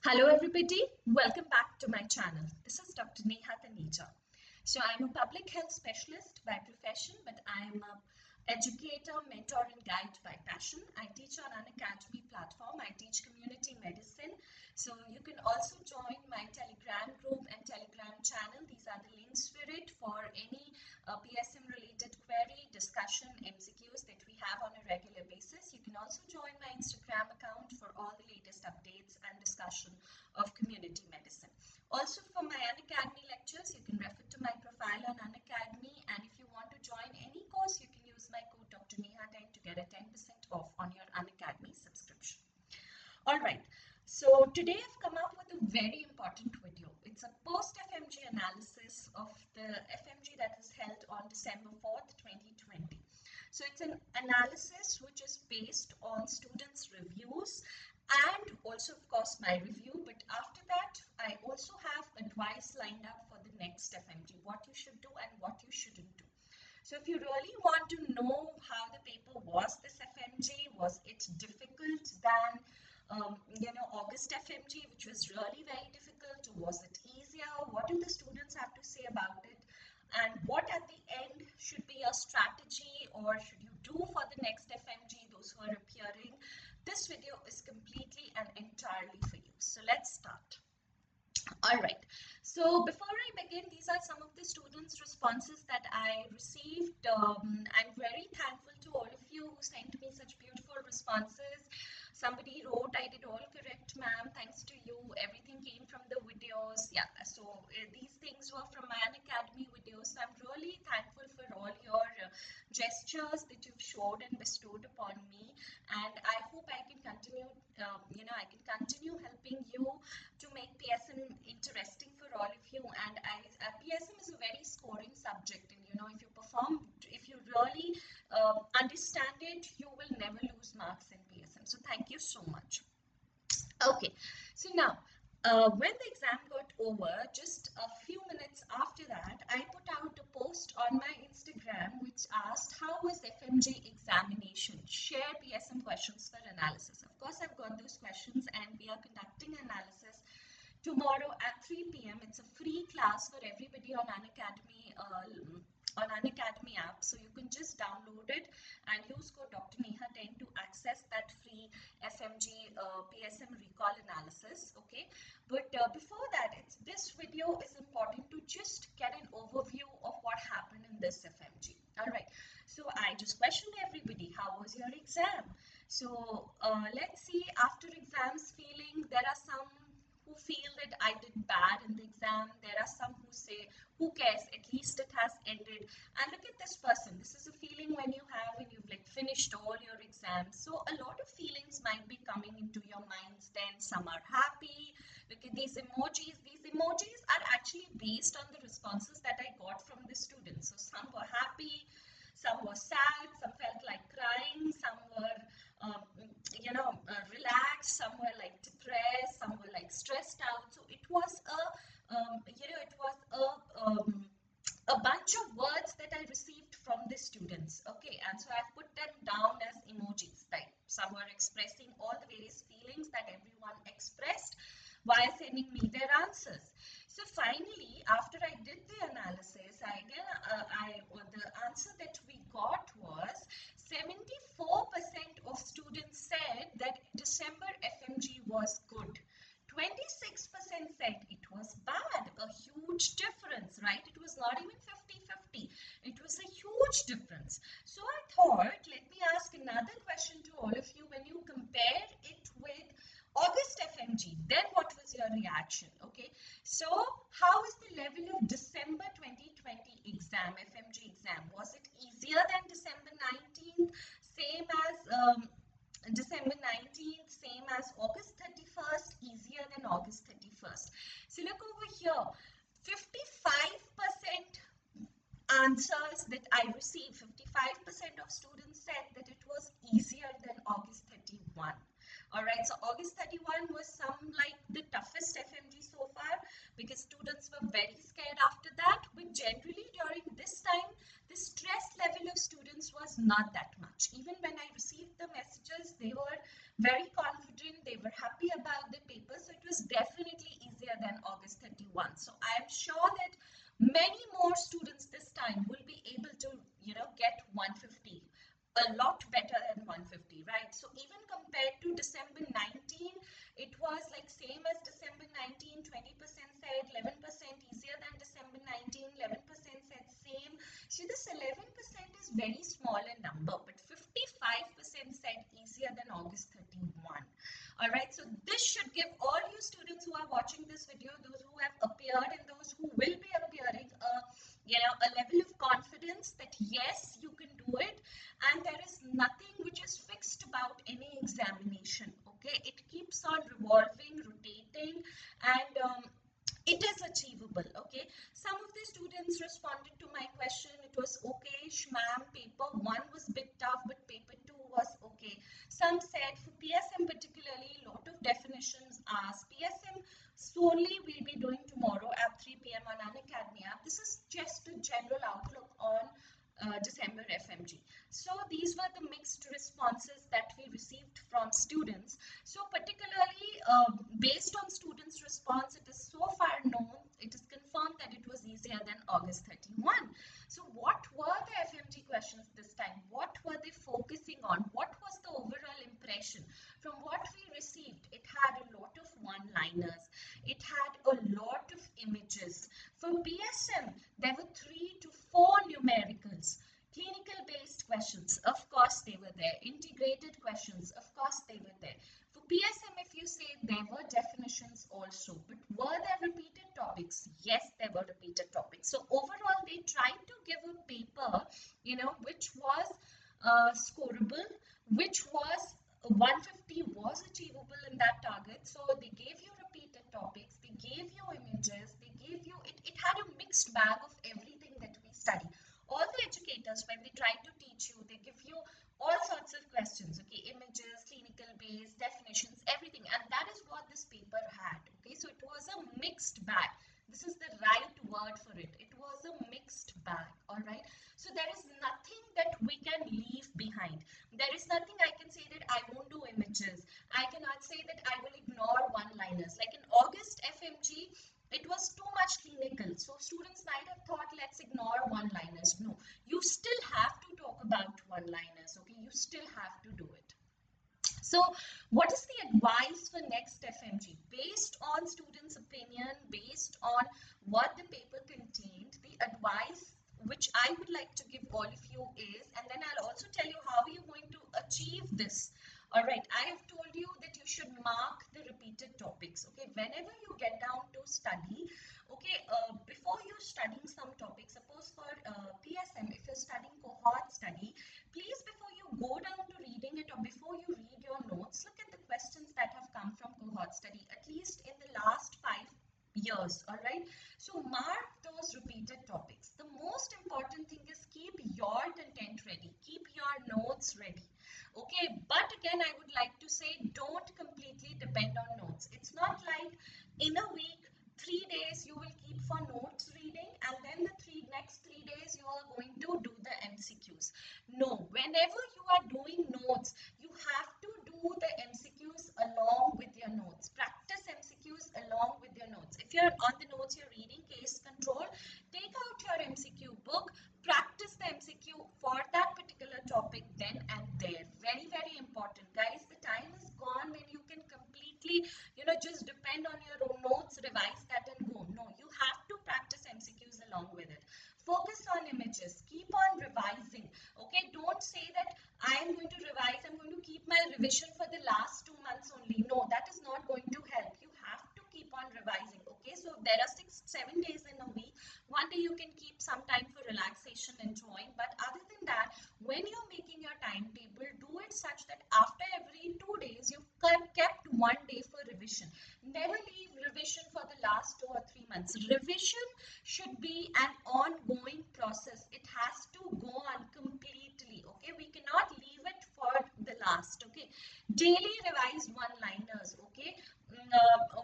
Hello everybody, welcome back to my channel. This is Dr. Neha Taneja. So I'm a public health specialist by profession, but I'm a educator, mentor and guide by passion. I teach on UNACADEMY platform. I teach community medicine. So you can also join my Telegram group and Telegram channel. These are the links for it for any PSM related query, discussion, MCQs that we have on a regular basis. You can also join my Instagram account for all the latest updates and discussion of community medicine. Also for my UNACADEMY lectures, you can refer to my profile on UNACADEMY, and if you want to join any course, you can use my code Dr. Neha 10 to get a 10% off on your UNACADEMY subscription. Alright, so today I've come up with a very important video. It's a post-FMG analysis of the FMG that was held on December 4th, 2020. So it's an analysis which is based on students' reviews and also of course my review, but after that I also have advice lined up for the next FMG, what you should do and what you shouldn't do. So if you really want to know how the paper was this FMG, was it difficult than August FMG, which was really very difficult, or was it easier, what do the students have to say about it, and what at the end should be your strategy or should you do for the next FMG, those who are appearing. This video is completely and entirely for you. So let's start. Alright, so before I begin, these are some of the students' responses that I received. I'm very thankful to all of you who sent me such beautiful responses. Somebody wrote, I did all correct, ma'am, thanks to you. Everything came from the videos. Yeah, so these things were from my UNACADEMY videos. So I'm really thankful for all your gestures that you've showed and bestowed upon me. And I hope I can continue, I can continue helping you to make PSM interesting for all of you. And PSM is a very scoring subject. And, if you really understand it, you will never lose marks in PSM. So thank you so much. Okay, so now when the exam got over, just a few minutes after that, I put out a post on my Instagram which asked, how was FMG examination? Share PSM questions for analysis. Of course, I've got those questions and we are conducting analysis tomorrow at 3 p.m. It's a free class for everybody on UNACADEMY app, so you can just download it and use code Dr. Neha 10 to access that free FMG PSM recall analysis. Okay, but before that, this video is important to just get an overview of what happened in this FMG. All right, so I just questioned everybody, how was your exam? So let's see, after exams feeling, there are some who feel that I did bad in the exam. There are some who say, who cares, at least it has ended. And look at this person. This is a feeling when you've like finished all your exams. So a lot of feelings might be coming into your minds then. Some are happy. Look at these emojis. These emojis are actually based on the responses that I got from the students. So some were happy, some were sad, some felt like crying, some were relaxed, some were like depressed, some were like stressed out. So it was a bunch of words that I received from the students. Okay, and so I've put them down as emojis. Like some were expressing all the various feelings that everyone expressed while sending me their answers. So finally, after I did the analysis, the answer that we got was 74% of students said that December FMG was good. 26% said it was bad. A huge difference, right? It was not even 50-50. It was a huge difference. So I thought, let me ask another question to all of you. When you compare it with August FMG, then what was your reaction? Okay, so how is the level of December 2020 exam, FMG exam? Was it easier than December 19th? Same as December 19th, same as August 31st, easier than August 31st. So look over here, 55% answers that I received, 55% of students said that it was easier than August 31. Alright, so August 31 was the toughest FMG so far because students were very scared after that. But generally during this time, the stress level of students was not that much. Even when I received the messages, they were very confident, they were happy about the paper. So it was definitely easier than August 31. So I am sure that many more students this time will be able to, get 150. A lot better than 150, right? So even compared to December 19, it was like same as December 19, 20% said 11% easier than December 19, 11% said same. See, this 11% is very small in number, but 55% said easier than August 31. All right, so this should give all you students who are watching this video, those who have appeared and those who will be appearing, a level of confidence that yes, you can do it, and there is nothing which is fixed about any examination. Okay, it keeps on revolving, rotating, and it is achievable. Okay, some of the students responded to my question. It was okay, ma'am, paper 1 was a bit tough, but paper 2 was okay. Some said for PSM particularly, lot of definitions asked. PSM solely we'll be doing tomorrow at 3 p.m. on UNACADEMY app. This is just a general outlook on December FMG. So these were the mixed responses that we received from students. So particularly based on students' response, it is so far known, it is confirmed that it was easier than August 31. So what were the FMG questions this time? What were they focusing on? What was the overall impression? From what we received, it had a lot of one-liners. It had a lot of images. For PSM, there were 3 to 4 numericals. Clinical based questions, of course they were there. Integrated questions, of course they were there. For PSM, if you say, there were definitions also, but were there repeated topics? Yes, there were repeated topics. So overall, they tried to give a paper, which was scorable, which was 150 was achievable in that target. So they gave you repeated topics, they gave you images, they gave you, it had a mixed bag of everything that we study. All the educators, when they try to teach you, they give you all sorts of questions, okay, images, clinical base, definitions, everything, and that is what this paper had. Okay, so it was a mixed bag. This is the right word for it. It was a mixed bag. All right, so there is nothing that we can leave behind. There is nothing I can say that I won't do images. I cannot say that I will ignore one-liners. Like in August FMG, it was too much clinical. So students might have thought, let's ignore one-liners. No, you still have to talk about one-liners. Okay, you still have to do it. So what is the advice for next FMG? Based on students' opinion, based on what the paper contained, the advice which I would like to give all of you is, and then I'll also tell you how you're going to achieve this. All right, I have told you that you should mark the repeated topics. Okay, whenever you get down to study, okay, before you're studying some topic, suppose for PSM, if you're studying cohort study, please before you go down to reading it or before you read your notes, look at the questions that have come from cohort study, at least in the last 5 years. All right, so mark those repeated topics. The most important thing is keep your content ready, keep your notes ready. Okay, but again, I would like to say, don't completely depend on notes. It's not like in a week, 3 days you will keep for notes reading, and then the next 3 days you are going to do the MCQs. No, whenever you are doing notes, you have to do the MCQs along with your notes. Practice MCQs along with your notes. If you're on the notes, you're reading case control, take out your MCQ book, practice the MCQ for that particular topic then and there. Very, very important, guys. The time is gone when you can completely, just depend on your own notes, revise that and go. No, you have to practice MCQs along with it. Focus on images. Keep on revising. Okay, don't say that I am going to revise, I'm going to keep my revision for the last 2 months only. No, that is not going to help. You have to keep on revising. Okay, so there are 6-7 days in a week. One day you can keep some time for relaxation and drawing, but other than that, when you're making your timetable, do it such that after every 2 days you've kept 1 day for revision. Never leave revision for the last 2 or 3 months. Revision should be an ongoing process. It has to go on completely. Okay, we cannot leave it for the last. Okay, daily revise one-liners. Okay,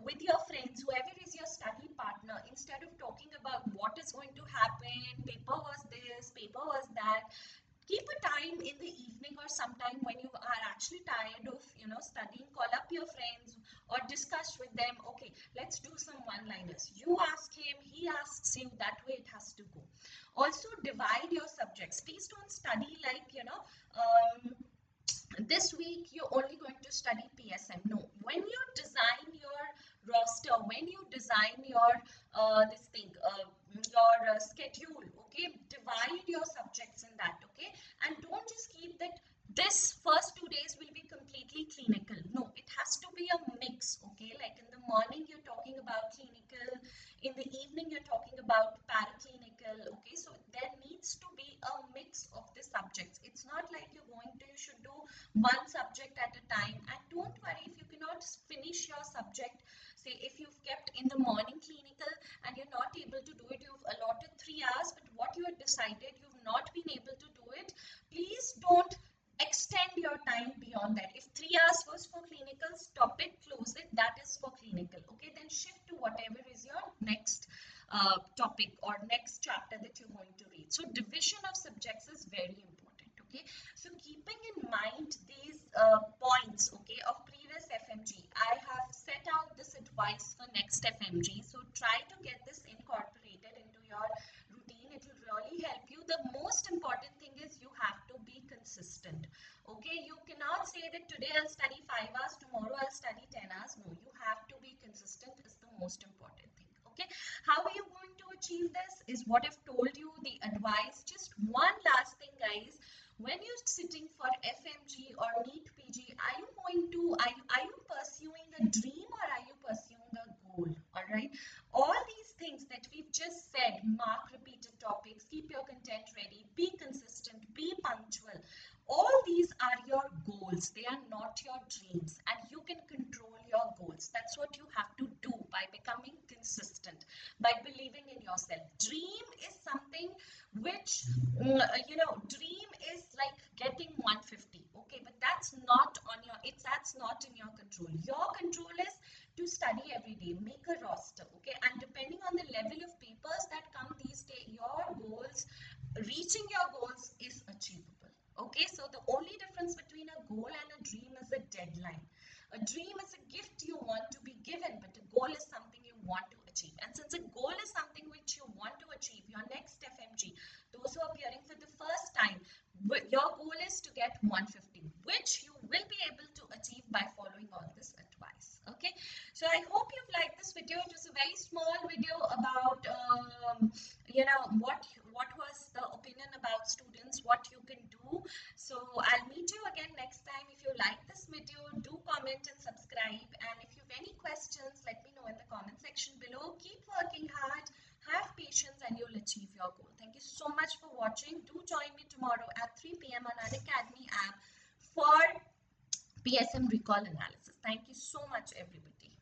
with your friends, whoever is your study partner, instead of talking about what is going to happen, paper was this, paper was that, keep a time in the evening or sometime when you are actually tired of studying, call up your friends or or discuss with them, okay, let's do some one-liners. You ask him, he asks you, that way it has to go. Also divide your subjects. Please don't study like, this week you're only going to study PSM. No, when you design your roster, when you design your schedule, okay, divide your subjects in that, okay, and don't just keep that this first 2 days will be completely clinical. No, it has to be a mix, okay, like in the morning you're talking about clinical, in the evening you're talking about paraclinical, okay, so there needs to be a mix of the subjects. It's not like you should do one subject at a time. And don't worry if you cannot finish your subject. Say if you've kept in the morning clinical and you're not able to do it, you've allotted 3 hours, but what you have decided you've not been able to do it, please don't extend your time beyond that. If 3 hours was for clinical, stop it, close it, that is for clinical, okay, then shift to whatever is your next topic or next chapter that you're going to read. So division of subjects is very important, okay. So keeping in mind these points, okay, of previous FMG, I have set out this advice for next FMG. So try to get this incorporated into your routine. It will really help you. The most important thing is you have to be consistent, okay. You cannot say that today I'll study 5 hours, tomorrow I'll study 10 hours. No, you have to be consistent is the most important thing, okay. How are you going to achieve this is what I've told you, the advice. Just one last thing, guys. When you're sitting for FMG or NEETPG, are you pursuing a dream or are you pursuing a goal? All right. All these things that we've just said, mark repeated topics, keep your content ready, be consistent, be punctual. All these are your goals. They are not your dreams, and you can control your goals. That's what you have to do by becoming consistent, by believing in yourself. Dream is something which, dream is like getting 150, okay, but that's not in your control. Your control is to study every day, make a roster, okay, and depending on the level of papers that come these days, reaching your goals is achievable, okay. So the only difference between a goal and a dream is a deadline. A dream is a gift you want to be given, but a goal is something you want to achieve. And since a goal is something which you want to achieve, your next FMG, those who are appearing for the first time, your goal is to get 150, which you will be able to achieve by following all this advice, okay. So I hope you've liked this video. It was a very small video about what was the opinion about students, what you can do. So I'll meet you again next time. If you like this video, do comment and subscribe, and if you have any questions, let me know in the comment section below. Keep working hard, have patience, and you'll achieve your goal. Thank you so much for watching. Do join me tomorrow at 3 p.m. on UNACADEMY app for PSM recall analysis. Thank you so much, everybody.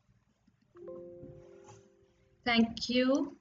Thank you.